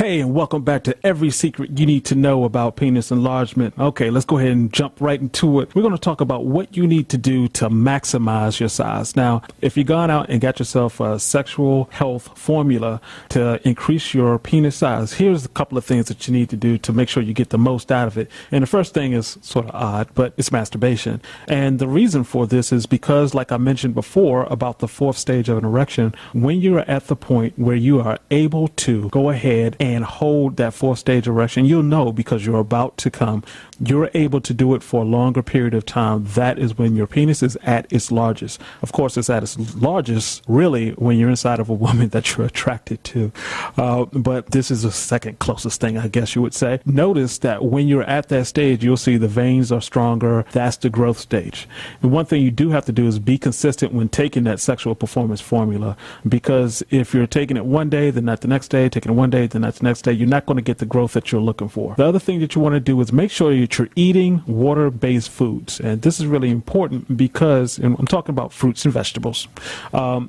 Hey, and welcome back to Every Secret You Need to Know About Penis Enlargement. Okay, let's go ahead and jump right into it. We're going to talk about what you need to do to maximize your size. Now, if you've gone out and got yourself a sexual health formula to increase your penis size, here's a couple of things that you need to do to make sure you get the most out of it. And the first thing is sort of odd, but it's masturbation. And the reason for this is because, like I mentioned before about the fourth stage of an erection, when you're at the point where you are able to go ahead and hold that fourth stage erection, you'll know because you're about to come. You're able to do it for a longer period of time. That is when your penis is at its largest. Of course, it's at its largest really when you're inside of a woman that you're attracted to. But this is the second closest thing, I guess you would say. Notice that when you're at that stage, you'll see the veins are stronger. That's the growth stage. And one thing you do have to do is be consistent when taking that sexual performance formula, because if you're taking it one day, then not the next day, taking it one day, then not the next day, you're not going to get the growth that you're looking for. The other thing that you want to do is make sure that you're eating water-based foods. And this is really important because, and I'm talking about fruits and vegetables.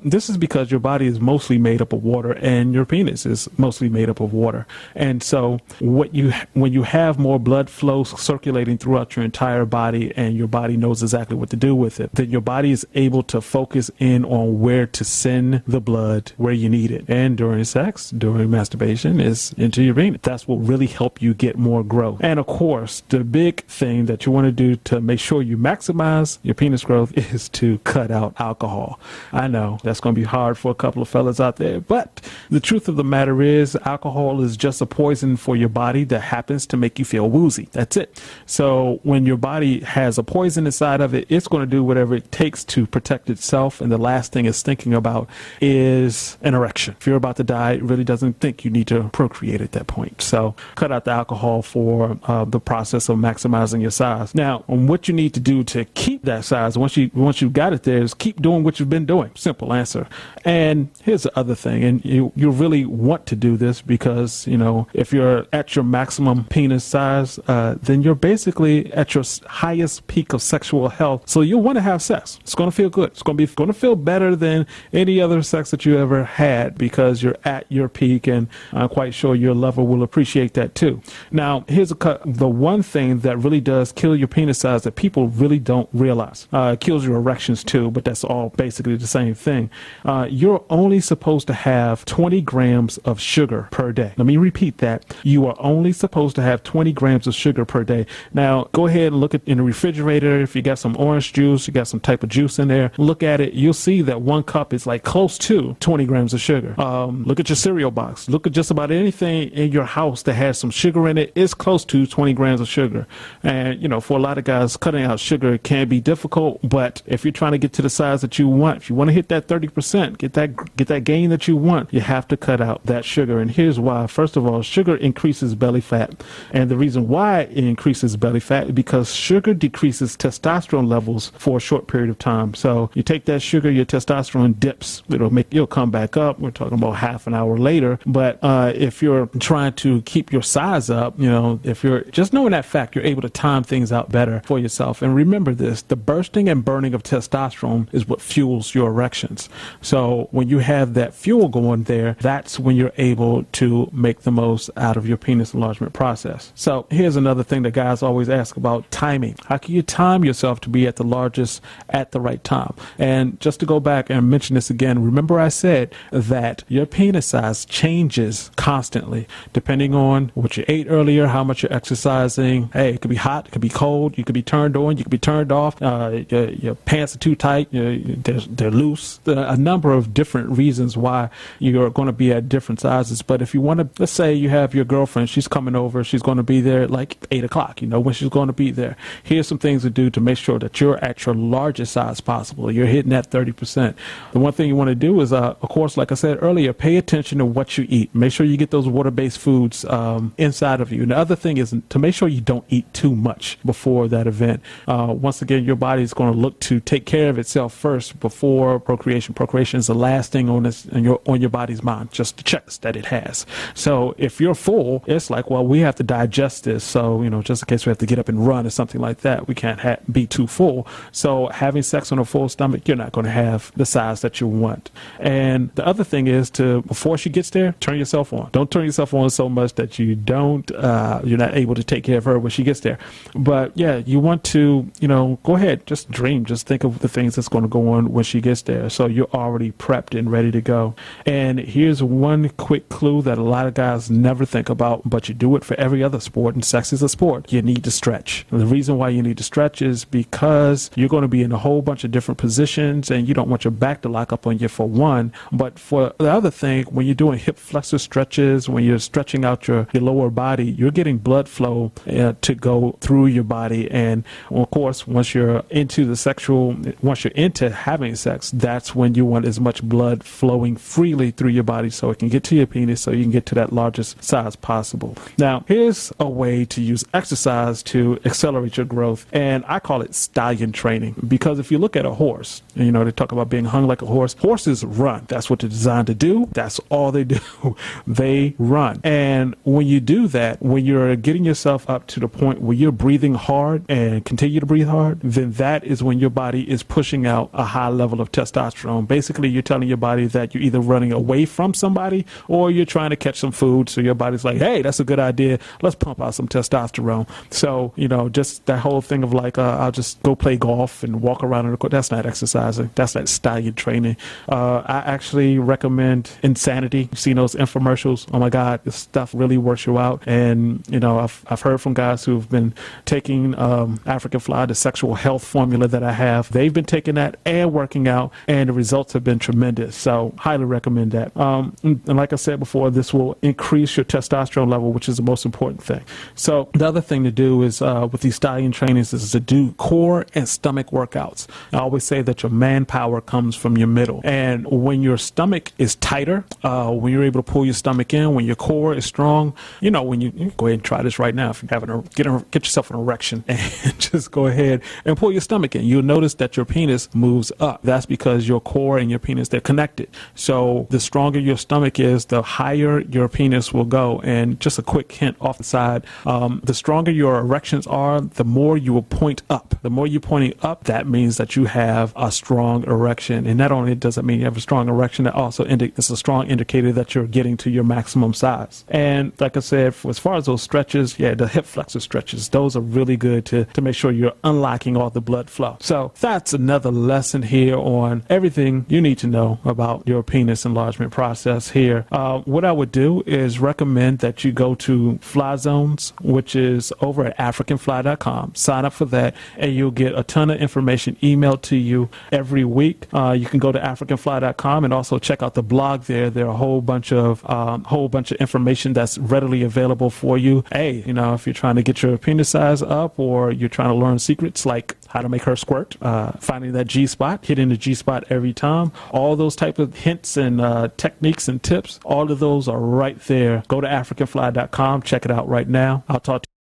This is because your body is mostly made up of water and your penis is mostly made up of water. And so when you have more blood flow circulating throughout your entire body and your body knows exactly what to do with it, then your body is able to focus in on where to send the blood where you need it. And during sex, during masturbation, is into your penis. That's what really help you get more growth. And of course, the big thing that you want to do to make sure you maximize your penis growth is to cut out alcohol. I know that's going to be hard for a couple of fellas out there, but the truth of the matter is alcohol is just a poison for your body that happens to make you feel woozy. That's it. So when your body has a poison inside of it, it's going to do whatever it takes to protect itself. And the last thing it's thinking about is an erection. If you're about to die, it really doesn't think you need to procreate at that point. So cut out the alcohol for the process of maximizing your size. Now, what you need to do to keep that size once you've got it there is keep doing what you've been doing. Simple answer. And here's the other thing, and you really want to do this because, you know, if you're at your maximum penis size, then you're basically at your highest peak of sexual health. So you'll want to have sex. It's going to feel good. It's going to feel better than any other sex that you ever had because you're at your peak, and I'm quite sure your lover will appreciate that too. Now, here's the one thing that really does kill your penis size that people really don't realize. It kills your erections too, but that's all basically the same thing. You're only supposed to have 20 grams of sugar per day. Let me repeat that. You are only supposed to have 20 grams of sugar per day. Now, go ahead and look in the refrigerator. If you got some orange juice, you got some type of juice in there, look at it. You'll see that one cup is like close to 20 grams of sugar. Look at your cereal box. Look at just about anything in your house that has some sugar in it. It's close to 20 grams of sugar. And, you know, for a lot of guys, cutting out sugar can be difficult. But if you're trying to get to the size that you want, if you want to hit that 30%, get that gain that you want, you have to cut out that sugar. And here's why. First of all, sugar increases belly fat. And the reason why it increases belly fat is because sugar decreases testosterone levels for a short period of time. So you take that sugar, your testosterone dips. You'll come back up. We're talking about half an hour later. But if you're trying to keep your size up, you know, if you're just knowing that fact, you're able to time things out better for yourself. And remember this, the bursting and burning of testosterone is what fuels your erections. So when you have that fuel going there, that's when you're able to make the most out of your penis enlargement process. So here's another thing that guys always ask about: timing. How can you time yourself to be at the largest at the right time? And just to go back and mention this again, remember I said that your penis size changes constantly depending on what you ate earlier, how much you're exercising. Hey, it could be hot, it could be cold, you could be turned on, you could be turned off, your pants are too tight, they're loose. There are a number of different reasons why you're going to be at different sizes. But if you want to, let's say you have your girlfriend, she's coming over, she's going to be there at like 8 o'clock, you know when she's going to be there. Here's some things to do to make sure that you're at your largest size possible. You're hitting that 30%. The one thing you want to do is, of course, like I said earlier, pay attention to what you eat. Make sure you get those water-based foods inside of you. And the other thing is to make sure you don't eat too much before that event. Once again, your body is going to look to take care of itself first before procreation. Procreation is the last thing on your body's mind, just the checks that it has. So if you're full, it's like, well, we have to digest this. So, you know, just in case we have to get up and run or something like that, we can't be too full. So having sex on a full stomach, you're not going to have the size that you want. And the other thing is before she gets there, turn yourself on. don't turn yourself on so much that you're not able to take care of her when she gets there. But yeah, you want to, go ahead, just dream, just think of the things that's going to go on when she gets there. So you're already prepped and ready to go. And here's one quick clue that a lot of guys never think about, but you do it for every other sport, and sex is a sport. You need to stretch. And the reason why you need to stretch is because you're going to be in a whole bunch of different positions, and you don't want your back to lock up on you, for one. But for the other thing, when you're doing hip flexor stretches, when you're stretching out your lower body, you're getting blood flow to go through your body. And of course, once you're into having sex, that's when you want as much blood flowing freely through your body so it can get to your penis, so you can get to that largest size possible. Now, here's a way to use exercise to accelerate your growth, and I call it stallion training. Because if you look at a horse, they talk about being hung like a horse. Horses run. That's what they're designed to do. That's all they do. They run. And when you do that, when you're getting yourself up to the point where you're breathing hard and continue to breathe hard, then that is when your body is pushing out a high level of testosterone. Basically, you're telling your body that you're either running away from somebody or you're trying to catch some food. So your body's like, hey, that's a good idea. Let's pump out some testosterone. So, just that whole thing of like, I'll just go play golf and walk around in the court. That's not exercising. That's not stallion training. I actually recommend Insanity. You've seen those infomercials. Oh my God, this stuff really works you out. And, I've heard from guys who've been taking African Fly, the sexual health formula that I have. They've been taking that and working out, and the results have been tremendous. So highly recommend that. And like I said before, this will increase your testosterone level, which is the most important thing. So the other thing to do is with these stallion trainings is to do core and stomach workouts. I always say that your manpower comes from your middle. And when your stomach is tighter, when you're able to pull your stomach in, when your core is strong, when you go ahead and try this right now. If you're having get yourself an erection and just go ahead and pull your stomach in, you'll notice that your penis moves up. That's because your core and your penis, they're connected. So the stronger your stomach is, the higher your penis will go. And just a quick hint off the side, the stronger your erections are, the more you will point up. The more you're pointing up, that means that you have a strong erection. And not only does it mean you have a strong erection, it also it's a strong indicator that you're getting to your maximum size. And like I said, as far as those stretches, the hip flexor stretches, those are really good to make sure you're unlocking all the blood flow. So that's another lesson here on everything you need to know about your penis enlargement process here. What I would do is recommend that you go to Fly Zones, which is over at africanfly.com. Sign up for that, and you'll get a ton of information emailed to you every week. You can go to africanfly.com and also check out the blog there. There are a whole bunch of information that's readily available for you. Hey, if you're trying to get your penis size up, or you're trying to learn secrets like how to make her squirt, finding that G-spot, hitting the G-spot every time, all those type of hints and techniques and tips, all of those are right there. Go to africanfly.com, check it out right now. I'll talk to you.